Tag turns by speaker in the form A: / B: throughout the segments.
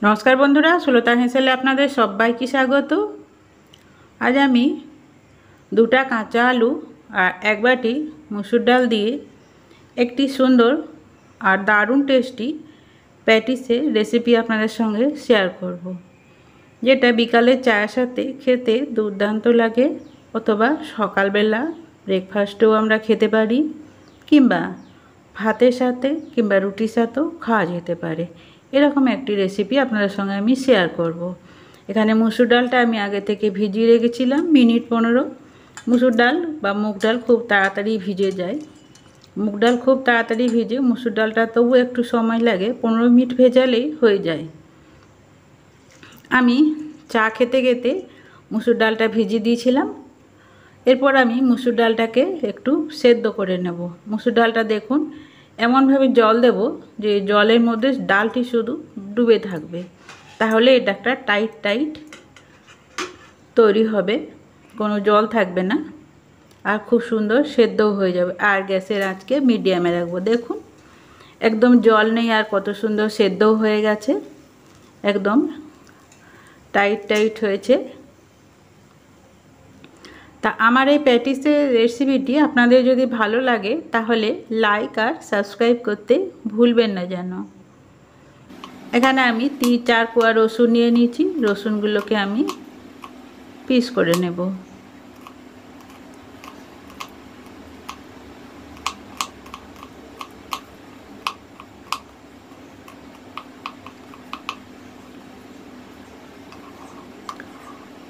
A: नमस्कार बंधुरा सुलता हेसेले आपनादेर सबाइके स्वागत। आज आमी दुटा काँचा आलू और एक बाटी मसुर डाल दिए एकटी सुंदर और दारुण टेस्टी पैटिसेर रेसिपि आपनादेर संगे शेयर करब, जेटा बिकाले चायेर साथे खेते दुर्दान्त लागे अथवा सकाल बेला ब्रेकफास्टेও आमरा खेते पारी किंबा भातेर साथे किंबा रुटिर साथेও खाওয়া যেতে পারে। এরকম একটি রেসিপি আপনাদের সঙ্গে আমি শেয়ার করব। এখানে মসুর ডালটা আমি আগে থেকে ভিজিয়ে রেখেছিলাম মিনিট 15। মসুর ডাল বা মুগ ডাল খুব তাড়াতাড়ি ভিজে যায়। মুগ ডাল খুব তাড়াতাড়ি ভিজে, মসুর ডালটা তবু একটু সময় লাগে, 15 মিনিট ভেজালেই হয়ে যায়। আমি চা খেতে খেতে মসুর ডালটা ভিজিয়ে দিয়েছিলাম। এরপর আমি মসুর ডালটাকে একটু সেদ্ধ করে নেব। মসুর ডালটা দেখুন এমনভাবে জল দেব যে জলের মধ্যে ডালটি শুধু ডুবে থাকবে, তাহলে এটা একটা টাইট টাইট তৈরি হবে, কোনো জল থাকবে না আর খুব সুন্দর সেদ্ধও হয়ে যাবে। আর গ্যাসের আঁচকে মিডিয়ামে রাখবো। দেখুন একদম জল নেই আর কত সুন্দর সেদ্ধও হয়ে গেছে, একদম টাইট টাইট হয়েছে। তা আমার এই প্যাটিসের রেসিপিটি আপনাদের যদি ভালো লাগে তাহলে লাইক আর সাবস্ক্রাইব করতে ভুলবেন না যেন। এখানে আমি 3-4 কোয়া রসুন নিয়ে নিয়েছি, রসুনগুলোকে আমি পিস করে নেব।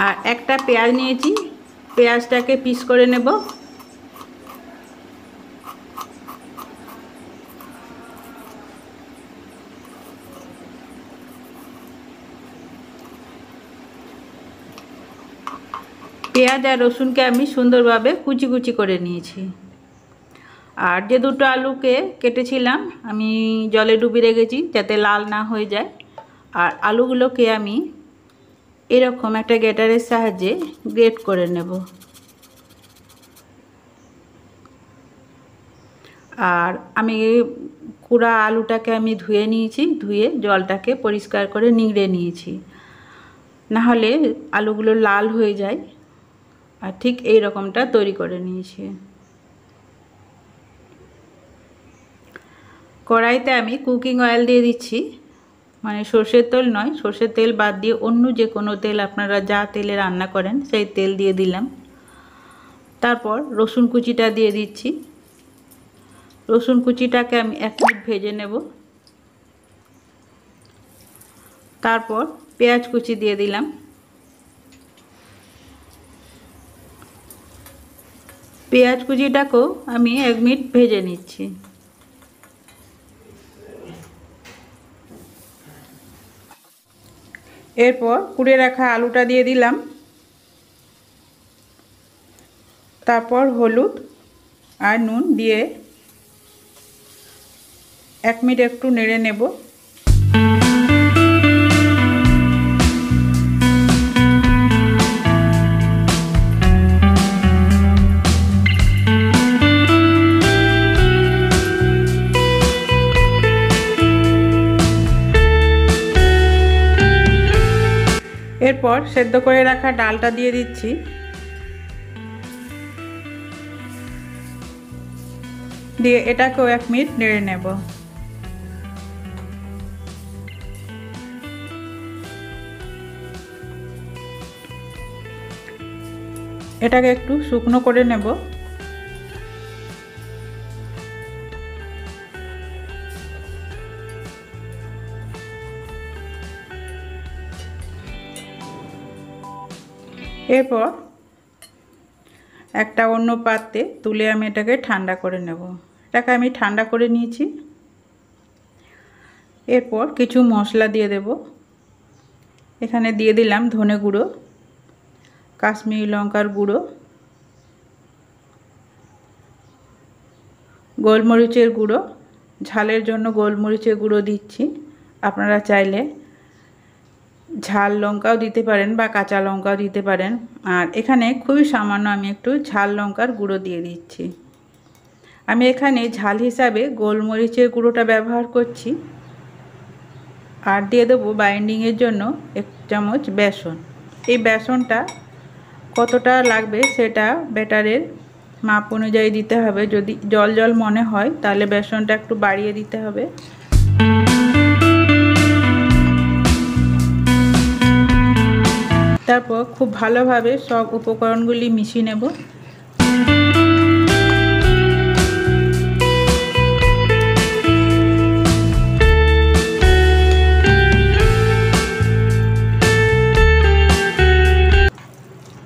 A: আর একটা পেঁয়াজ নিয়েছি, পেঁয়াজটাকে পিস করে নেব। পেঁয়াজ আর রসুনকে আমি সুন্দরভাবে কুচি কুচি করে নিয়েছি। আর যে দুটো আলুকে কেটেছিলাম আমি জলে ডুবিয়ে রেখেছি যাতে লাল না হয়ে যায়। আর আলুগুলোকে আমি এরকম একটা গ্রেটারের সাহায্যে গ্রেট করে নেব। আর আমি পুরা আলুটাকে আমি ধুয়ে নিয়েছি, ধুয়ে জলটাকে পরিষ্কার করে নিংড়ে নিয়েছি, না হলে আলুগুলো লাল হয়ে যায়। আর ঠিক এই রকমটা তৈরি করে নিয়েছি। কড়াইতে আমি কুকিং অয়েল দিয়ে দিচ্ছি, মানে সর্ষের তেল নয়, সর্ষের তেল বাদ দিয়ে অন্য যে কোনো তেল আপনারা যা তেলে রান্না করেন সেই তেল দিয়ে দিলাম। তারপর রসুন কুচিটা দিয়ে দিচ্ছি। রসুন কুচিটাকে আমি 1 মিনিট ভেজে নেব। তারপর পেঁয়াজ কুচি দিয়ে দিলাম। পেঁয়াজ কুচিটাকেও আমি 1 মিনিট ভেজে নিচ্ছি। এরপর কুড়ে রাখা আলুটা দিয়ে দিলাম। তারপর হলুদ আর নুন দিয়ে 1 মিনিট একটু নেড়ে নেব। এরপর সেদ্ধ করে রাখা ডালটা দিয়ে দিচ্ছি। দিয়ে এটাকেও 1 মিনিট নেড়ে নেব। এটাকে একটু শুকনো করে নেব। এরপর একটা অন্য পাত্রে তুলে আমি এটাকে ঠান্ডা করে নেব। এটাকে আমি ঠান্ডা করে নিয়েছি। এরপর কিছু মশলা দিয়ে দেব। এখানে দিয়ে দিলাম ধনে গুঁড়ো, কাশ্মীরি লঙ্কার গুঁড়ো, গোলমরিচের গুঁড়ো, ঝালের জন্য গোলমরিচের গুঁড়ো দিচ্ছি। আপনারা চাইলে ঝাল লঙ্কাও দিতে পারেন বা কাঁচা লঙ্কাও দিতে পারেন। আর এখানে খুবই সামান্য আমি একটু ঝাল লঙ্কার গুঁড়ো দিয়ে দিচ্ছি। আমি এখানে ঝাল হিসাবে গোলমরিচের গুঁড়োটা ব্যবহার করছি। আর দিয়ে দেবো বাইন্ডিংয়ের জন্য 1 চামচ বেসন। এই বেসনটা কতটা লাগবে সেটা ব্যাটারের মাপ অনুযায়ী দিতে হবে। যদি জল জল মনে হয় তাহলে বেসনটা একটু বাড়িয়ে দিতে হবে। তারপর খুব ভালোভাবে সব উপকরণগুলি মিশিয়ে নেব।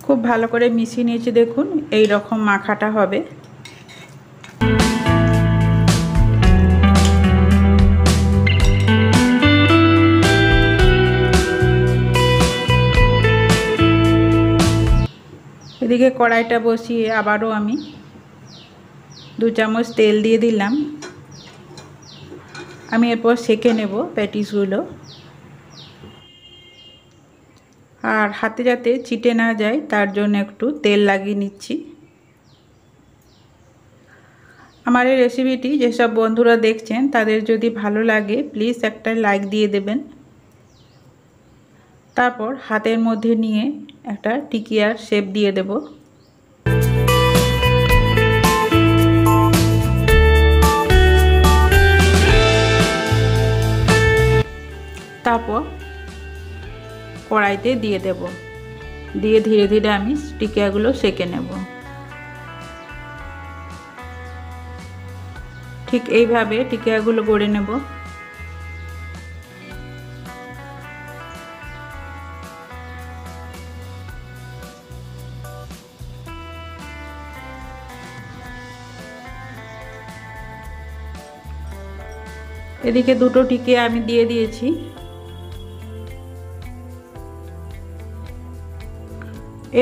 A: খুব ভালো করে মিশিয়ে নিয়েছি, দেখুন এই রকম মাখাটা হবে। এদিকে কড়াইটা বসিয়ে আবারও আমি 2 চামচ তেল দিয়ে দিলাম। আমি এরপর সেঁকে নেব প্যাটিসগুলো, আর হাতে যাতে ছিটে না যায় তার জন্য একটু তেল লাগিয়ে নিচ্ছি। আমার এই রেসিপিটি যেসব বন্ধুরা দেখছেন তাদের যদি ভালো লাগে প্লিজ একটা লাইক দিয়ে দেবেন। তারপর হাতের মধ্যে নিয়ে একটা টিকিয়ার শেপ দিয়ে দেব। তারপর কড়াইতে দিয়ে দেব, দিয়ে ধীরে ধীরে আমি টিকিয়াগুলো সেঁকে নেব। ঠিক এইভাবে টিকিয়াগুলো গড়ে নেব। এদিকে 2টো টিকিয়া আমি দিয়ে দিয়েছি।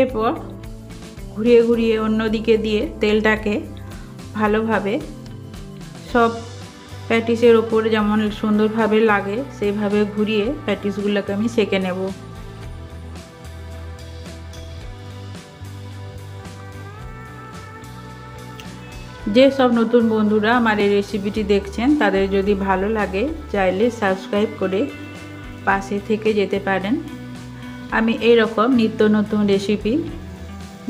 A: এরপর ঘুরিয়ে ঘুরিয়ে অন্যদিকে দিয়ে তেলটাকে ভালোভাবে সব প্যাটিসের ওপর যেমন সুন্দরভাবে লাগে সেইভাবে ঘুরিয়ে প্যাটিসগুলোকে আমি সেঁকে নেব। যে সব নতুন বন্ধুরা আমার এই রেসিপিটি দেখছেন তাদের যদি ভালো লাগে চাইলে সাবস্ক্রাইব করে পাশে থেকে যেতে পারেন। আমি এই রকম নিত্য নতুন রেসিপি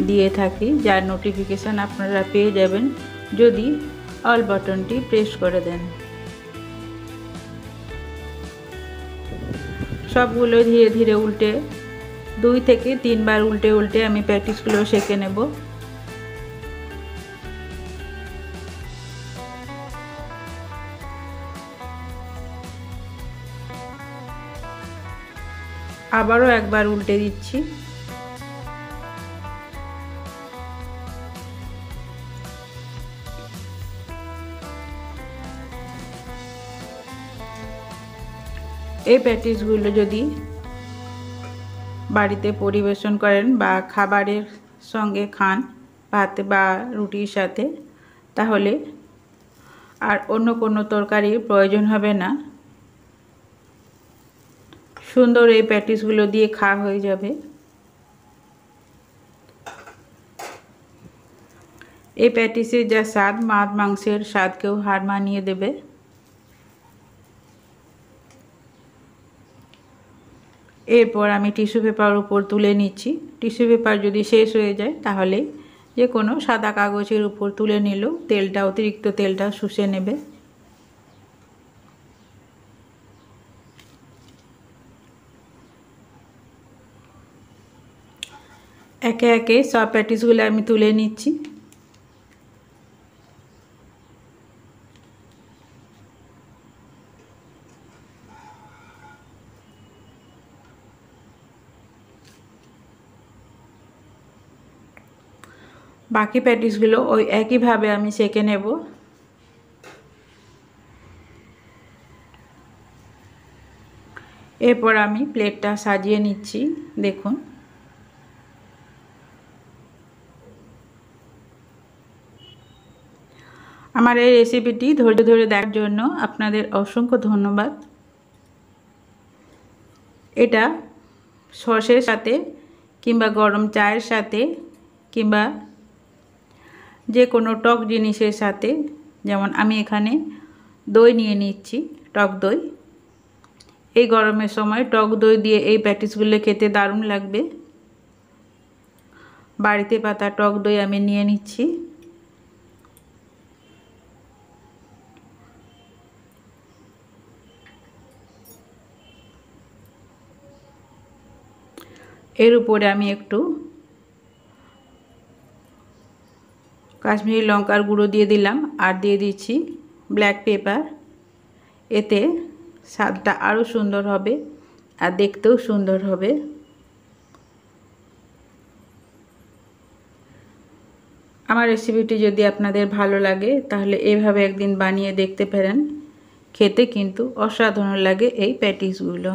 A: দিয়ে থাকি, যার নোটিফিকেশান আপনারা পেয়ে যাবেন যদি অল বাটনটি প্রেস করে দেন। সবগুলো ধীরে ধীরে উল্টে 2 থেকে 3 বার উল্টে উল্টে আমি প্যাটিসগুলো সেঁকে নেব। আবারও একবার উল্টে দিচ্ছি। এই প্যাটিসগুলো যদি বাড়িতে পরিবেশন করেন বা খাবারের সঙ্গে খান ভাত বা রুটির সাথে, তাহলে আর অন্য কোনো তরকারির প্রয়োজন হবে না। সুন্দর এই প্যাটিসগুলো দিয়ে খাওয়া হয়ে যাবে। এই প্যাটিসের যা স্বাদ মাছ মাংসের স্বাদকেও হার মানিয়ে দেবে। এরপর আমি টিস্যু পেপার উপর তুলে নিচ্ছি। টিস্যু পেপার যদি শেষ হয়ে যায় তাহলে যে কোনো সাদা কাগজের উপর তুলে নিলেও তেলটা অতিরিক্ত তেলটা শুষে নেবে। একে একে সব প্যাটিসগুলো আমি তুলে নিচ্ছি। বাকি প্যাটিসগুলো ওই একইভাবে আমি সেঁকে নেব। এরপর আমি প্লেটটা সাজিয়ে নিচ্ছি। দেখুন আমার এই রেসিপিটি ধৈর্য ধরে দেখার জন্য আপনাদের অসংখ্য ধন্যবাদ। এটা সসের সাথে কিংবা গরম চায়ের সাথে কিংবা যে কোনো টক জিনিসের সাথে, যেমন আমি এখানে দই নিয়ে নিচ্ছি, টক দই, এই গরমের সময় টক দই দিয়ে এই প্যাটিসগুলো খেতে দারুণ লাগবে। বাড়িতে পাতা টক দই আমি নিয়ে নিচ্ছি। এর উপরে আমি একটু কাশ্মীরি লঙ্কার গুঁড়ো দিয়ে দিলাম আর দিয়ে দিচ্ছি ব্ল্যাক পেপার। এতে স্বাদটা আরও সুন্দর হবে আর দেখতেও সুন্দর হবে। আমার রেসিপিটি যদি আপনাদের ভালো লাগে তাহলে এভাবে একদিন বানিয়ে দেখতে পারেন। খেতে কিন্তু অসাধারণ লাগে এই প্যাটিসগুলো।